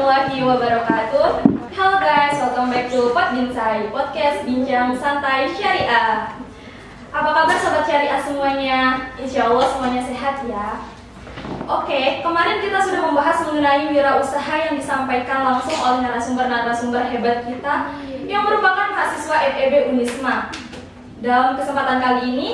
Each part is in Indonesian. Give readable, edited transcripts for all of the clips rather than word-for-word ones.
warahmatullahi wabarakatuh. Halo guys, welcome back to Podbinsai, podcast bincang santai syariah. Apa kabar sobat syariah semuanya? Insya Allah semuanya sehat ya. Oke, kemarin kita sudah membahas mengenai wirausaha yang disampaikan langsung oleh narasumber-narasumber hebat kita yang merupakan mahasiswa FEB Unisma. Dalam kesempatan kali ini,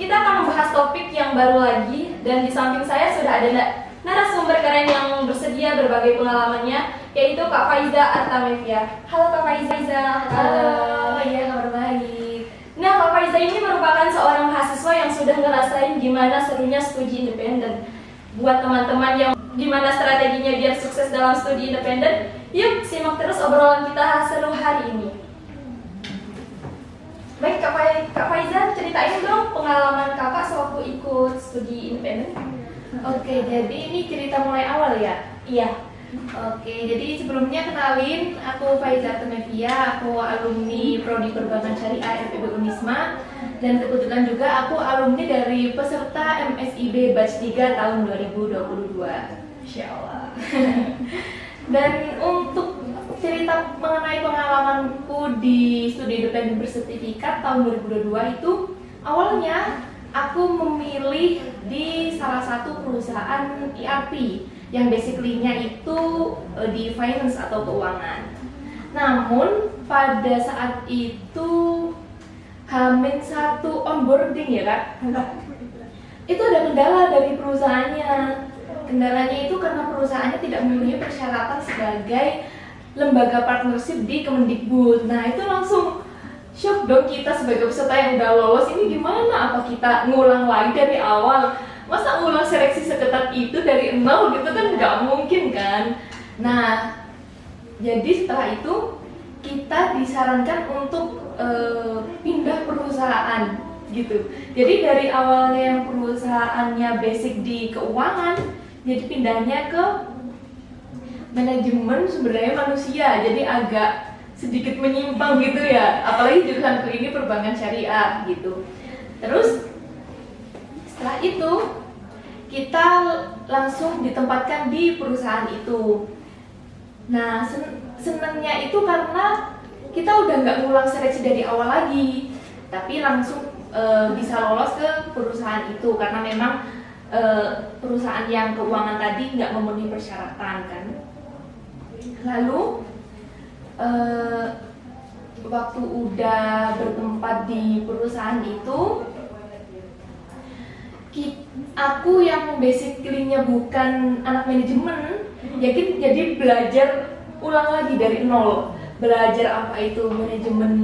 kita akan membahas topik yang baru lagi, dan di samping saya sudah ada narasumber keren yang bersedia berbagi pengalamannya, yaitu Kak Faiza Artamevia. Halo Kak Faiza. Halo, iya kabar baik. Nah, Kak Faiza ini merupakan seorang mahasiswa yang sudah ngerasain gimana serunya studi independen. Buat teman-teman yang gimana strateginya biar sukses dalam studi independen, yuk simak terus obrolan kita seru hari ini. Baik, Kak Faiza, ceritain dong pengalaman kakak sewaktu ikut studi independen. Oke, jadi ini cerita mulai awal ya? Iya. Oke, jadi sebelumnya kenalin, aku Faiza Artamevia, aku alumni Prodi Perbankan Syariah FEB Unisma, dan kebetulan juga aku alumni dari peserta MSIB Batch 3 tahun 2022. Insya Allah. Dan untuk cerita mengenai pengalamanku di studi independen bersertifikat tahun 2022 itu, awalnya aku memilih di salah satu perusahaan ERP yang basically-nya itu di finance atau keuangan. Namun pada saat itu Hamin satu onboarding ya Kak, itu ada kendala dari perusahaannya. Kendalanya itu karena perusahaannya tidak memenuhi persyaratan sebagai lembaga partnership di Kemendikbud. Nah itu langsung shock dong kita sebagai peserta yang udah lolos, ini gimana? Apa kita ngulang lagi dari awal? Masa ngulang seleksi seketat itu dari nol gitu kan nggak mungkin kan? Nah, jadi setelah itu kita disarankan untuk pindah perusahaan gitu. Jadi dari awalnya yang perusahaannya basic di keuangan, jadi pindahnya ke manajemen sumber daya manusia. Jadi agak sedikit menyimpang gitu ya, apalagi jurusanku ini perbankan syariah gitu. Terus setelah itu kita langsung ditempatkan di perusahaan itu. Nah senangnya itu karena kita udah nggak ngulang seleksi dari awal lagi, tapi langsung bisa lolos ke perusahaan itu karena memang perusahaan yang keuangan tadi nggak memenuhi persyaratan kan. Lalu waktu udah bertempat di perusahaan itu, aku yang basically-nya bukan anak manajemen, jadi belajar ulang lagi dari nol. Belajar apa itu manajemen,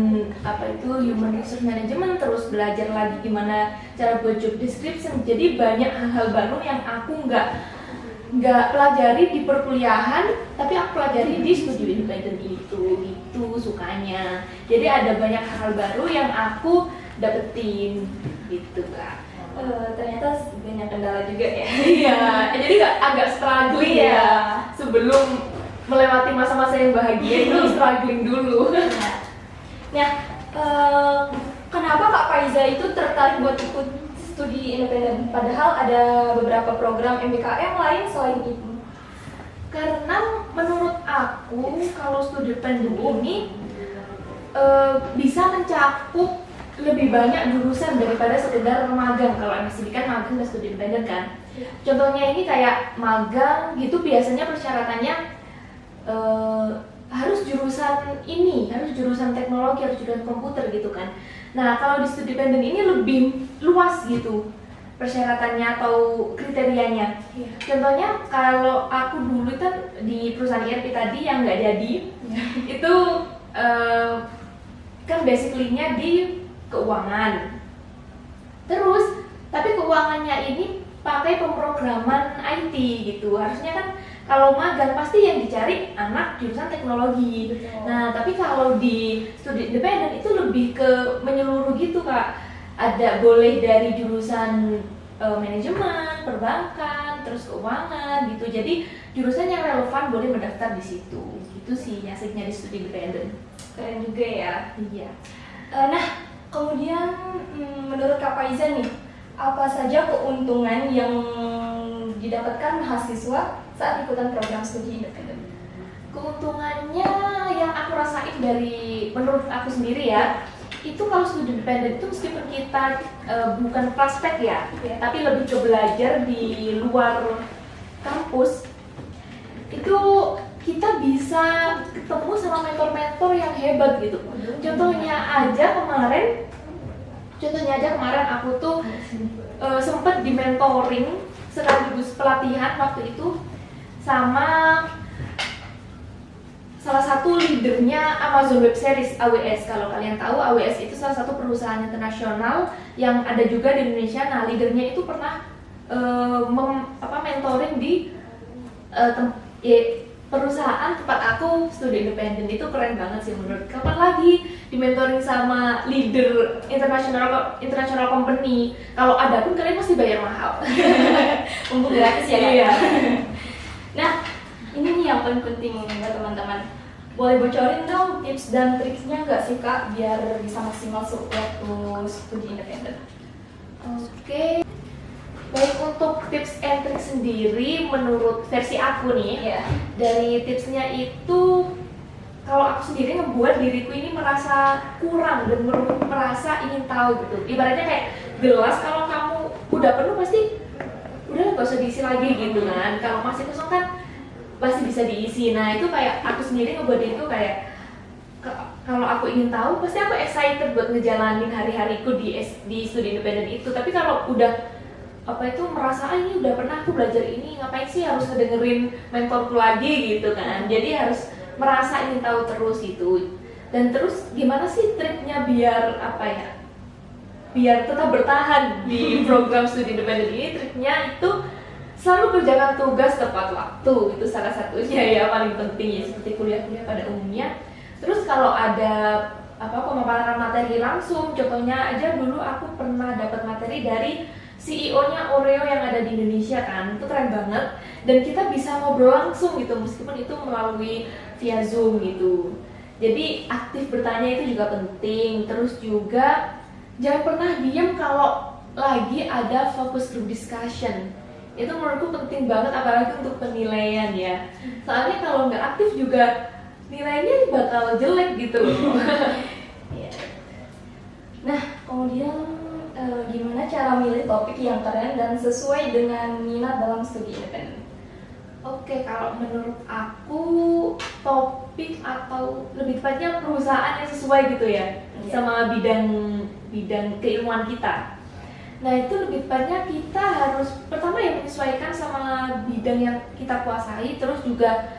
apa itu human resource management, terus belajar lagi gimana cara buat job description. Jadi banyak hal-hal baru yang aku nggak pelajari di perkuliahan, tapi aku pelajari di studi independen itu, gitu sukanya. Jadi ada banyak hal baru yang aku dapetin, gitu Kak. Ternyata banyak kendala juga ya. Iya, jadi agak struggling ya. Sebelum melewati masa-masa yang bahagia itu struggling dulu. Nah, kenapa Kak Faiza itu tertarik buat ikut studi independen? Padahal ada beberapa program MBKM lain selain itu. Karena menurut aku kalau studi independen ini bisa mencakup lebih banyak jurusan daripada sekedar magang. Kalau MSc kan magang dan studi independen kan. Contohnya ini kayak magang gitu, biasanya persyaratannya harus jurusan ini, harus jurusan teknologi, harus jurusan komputer gitu kan. Nah kalau di studi independen ini lebih luas gitu persyaratannya atau kriterianya. Contohnya kalau aku dulu kan di perusahaan ERP tadi yang nggak jadi, itu kan basically-nya di keuangan. Terus tapi keuangannya ini pakai pemrograman IT gitu. Harusnya kan kalau magang pasti yang dicari anak jurusan teknologi. Betul. Nah tapi kalau di studi independen itu lebih ke menyeluruh gitu Kak. Ada boleh dari jurusan manajemen, perbankan, terus keuangan gitu. Jadi jurusan yang relevan boleh mendaftar di situ. Itu sih asiknya di studi independen. Keren juga ya. Iya. Nah, kemudian menurut Kak Faiza nih, apa saja keuntungan yang didapatkan mahasiswa saat ikutan program studi independen? Keuntungannya yang aku rasain dari menurut aku sendiri ya, itu kalau studi independen itu meskipun kita bukan praktek ya, tapi lebih ke belajar di luar kampus, itu kita bisa ketemu sama mentor-mentor yang hebat gitu. Contohnya aja kemarin aku tuh sempet di mentoring sekaligus pelatihan waktu itu sama salah satu leadernya Amazon Web Series AWS. Kalau kalian tahu, AWS itu salah satu perusahaan internasional yang ada juga di Indonesia. Nah, leadernya itu pernah mentoring di perusahaan tempat aku studi independen. Itu keren banget sih menurut. Kapan lagi di mentoring sama leader international company? Kalau ada pun kalian pasti bayar mahal. Untuk gratis ya. Iya. Nah, ini nih yang paling penting buat teman-teman. Boleh bocorin dong tips dan triksnya nggak sih Kak, biar bisa maksimal waktu studi independen? Oke. Baik, untuk tips and trick sendiri menurut versi aku nih, dari tipsnya itu kalau aku sendiri ngebuat diriku ini merasa kurang dan merasa ingin tahu gitu. Ibaratnya kayak gelas, kalau kamu udah penuh pasti udah gak usah diisi lagi gitu kan. Kalau masih kosong kan pasti bisa diisi. Nah, itu kayak aku sendiri ngebuat diriku kayak kalau aku ingin tahu pasti aku excited buat ngejalanin hari-hariku di studi independen itu. Tapi kalau udah merasa ini udah pernah aku belajar ini, ngapain sih harus ngedengerin mentorku lagi gitu kan. Jadi harus merasa ingin tahu terus itu. Dan terus gimana sih triknya biar biar tetap bertahan di program studi independen ini? Triknya itu selalu kerjakan tugas tepat waktu, itu salah satunya ya, paling penting ya, seperti kuliah-kuliah pada umumnya. Terus kalau ada pemaparan materi langsung, contohnya aja dulu aku pernah dapat materi dari CEO-nya Oreo yang ada di Indonesia kan, itu keren banget. Dan kita bisa ngobrol langsung gitu, meskipun itu melalui via Zoom gitu. Jadi aktif bertanya itu juga penting. Terus juga jangan pernah diam kalau lagi ada focus group discussion. Itu menurutku penting banget, apalagi untuk penilaian ya. Soalnya kalau nggak aktif juga nilainya bakal jelek gitu. Nah, kemudian gimana cara milih topik yang keren dan sesuai dengan minat dalam studi independen? Oke, kalau menurut aku topik atau lebih tepatnya perusahaan yang sesuai gitu ya, sama bidang keilmuan kita. Nah, itu lebih tepatnya kita harus pertama ya menyesuaikan sama bidang yang kita kuasai. Terus juga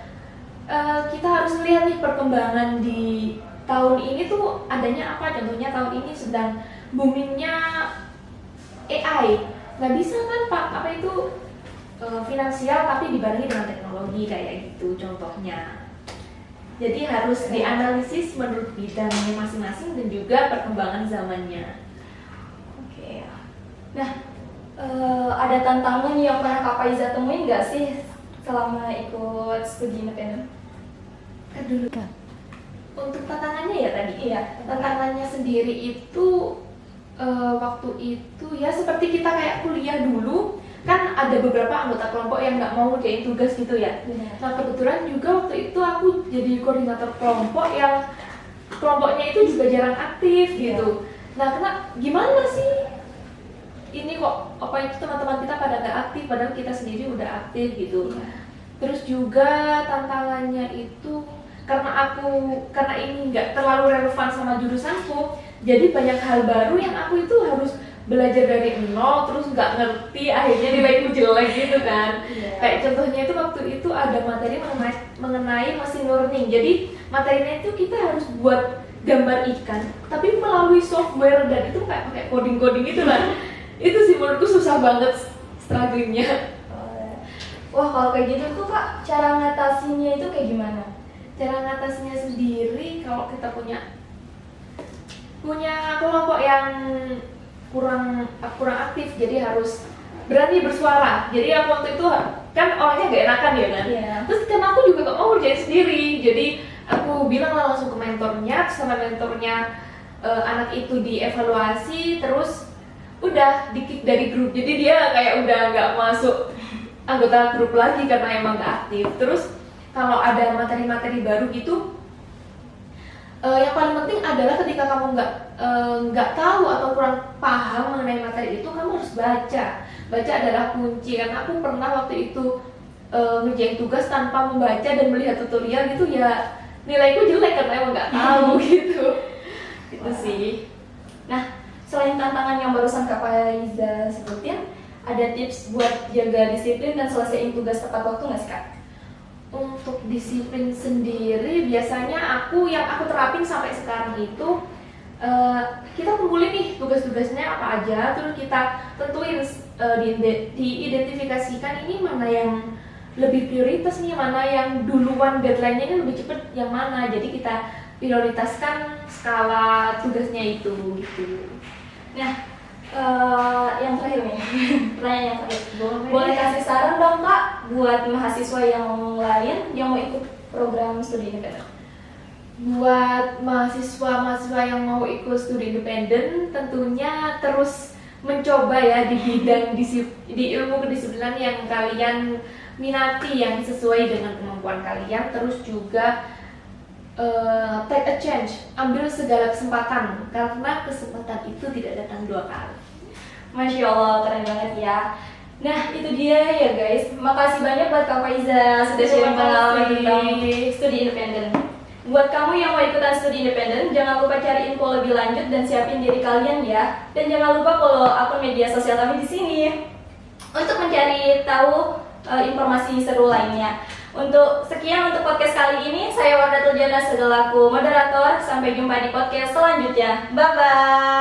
kita harus lihat nih perkembangan di tahun ini tuh adanya apa. Contohnya tahun ini sedang boomingnya AI. Nggak bisa kan finansial tapi dibarengi dengan teknologi kayak gitu contohnya. Jadi harus dianalisis menurut bidangnya masing-masing dan juga perkembangan zamannya. Oke. Nah, ada tantangan yang pernah Kak Faiza temuin nggak sih selama ikut studi independen? Dulu Kak. Untuk tantangannya ya tadi? Iya. Tantangannya sendiri itu waktu itu ya seperti kita kayak kuliah dulu, kan ada beberapa anggota kelompok yang nggak mau ngerjain tugas gitu ya. Nah, kebetulan juga waktu itu aku jadi koordinator kelompok yang kelompoknya itu juga jarang aktif gitu. Nah, gimana sih ini kok itu teman-teman kita pada nggak aktif padahal kita sendiri udah aktif gitu. Terus juga tantangannya itu karena ini nggak terlalu relevan sama jurusanku, jadi banyak hal baru yang aku itu harus belajar dari nol, terus nggak ngerti, akhirnya nilaiku jelek gitu kan. Kayak contohnya itu waktu itu ada materi mengenai machine learning. Jadi materinya itu kita harus buat gambar ikan tapi melalui software, dan itu kayak pakai coding gitu lah. Itu sih menurutku susah banget strugglingnya. Wah, kalau kayak gitu tuh Kak, cara ngatasinnya itu kayak gimana? Cara ngatasinnya sendiri, kalau kita punya kelompok yang kurang aktif, jadi harus berani bersuara. Jadi aku waktu itu kan orangnya gak enakan ya kan. Terus kan aku juga gak mau kerjain sendiri, jadi aku bilang lah langsung ke mentornya, sama mentornya anak itu dievaluasi, terus udah di-kick dari grup. Jadi dia kayak udah gak masuk anggota grup lagi karena emang gak aktif. Terus kalau ada materi-materi baru gitu, yang paling penting adalah ketika kamu nggak tahu atau kurang paham mengenai materi itu, kamu harus baca. Baca adalah kunci. Karena aku pernah waktu itu ngerjain tugas tanpa membaca dan melihat tutorial gitu, ya nilaiku jelek karena emang nggak tahu gitu. Gitu sih. Nah, selain tantangan yang barusan Kak Faiza sebutin, ada tips buat jaga disiplin dan selesaiin tugas tepat waktu nggak sih Kak? Untuk disiplin sendiri, biasanya yang aku terapin sampai sekarang itu, kita kumpulin nih tugas-tugasnya apa aja, terus kita tentuin, diidentifikasikan ini mana yang lebih prioritas nih, mana yang duluan deadline-nya ini lebih cepet yang mana. Jadi kita prioritaskan skala tugasnya itu gitu. Nah, yang terakhir nih, pertanyaan yang terakhir. Boleh. Boleh kasih saran dong Kak buat mahasiswa yang lain yang mau ikut program studi independen? Buat mahasiswa yang mau ikut studi independen, tentunya terus mencoba ya di bidang di ilmu kedisiplinan yang kalian minati, yang sesuai dengan kemampuan kalian. Terus juga take a chance, ambil segala kesempatan, karena kesempatan itu tidak datang 2 kali. Masya Allah, keren banget ya. Nah, itu dia ya guys. Makasih banyak buat Kak Faiza sudah sharing pengalaman tentang studi independen. Buat kamu yang mau ikutan studi independen, jangan lupa cari info lebih lanjut dan siapin diri kalian ya. Dan jangan lupa follow akun media sosial kami di sini untuk mencari tahu informasi seru lainnya. Sekian untuk podcast kali ini, saya Wardatul Jana selaku moderator. Sampai jumpa di podcast selanjutnya. Bye bye.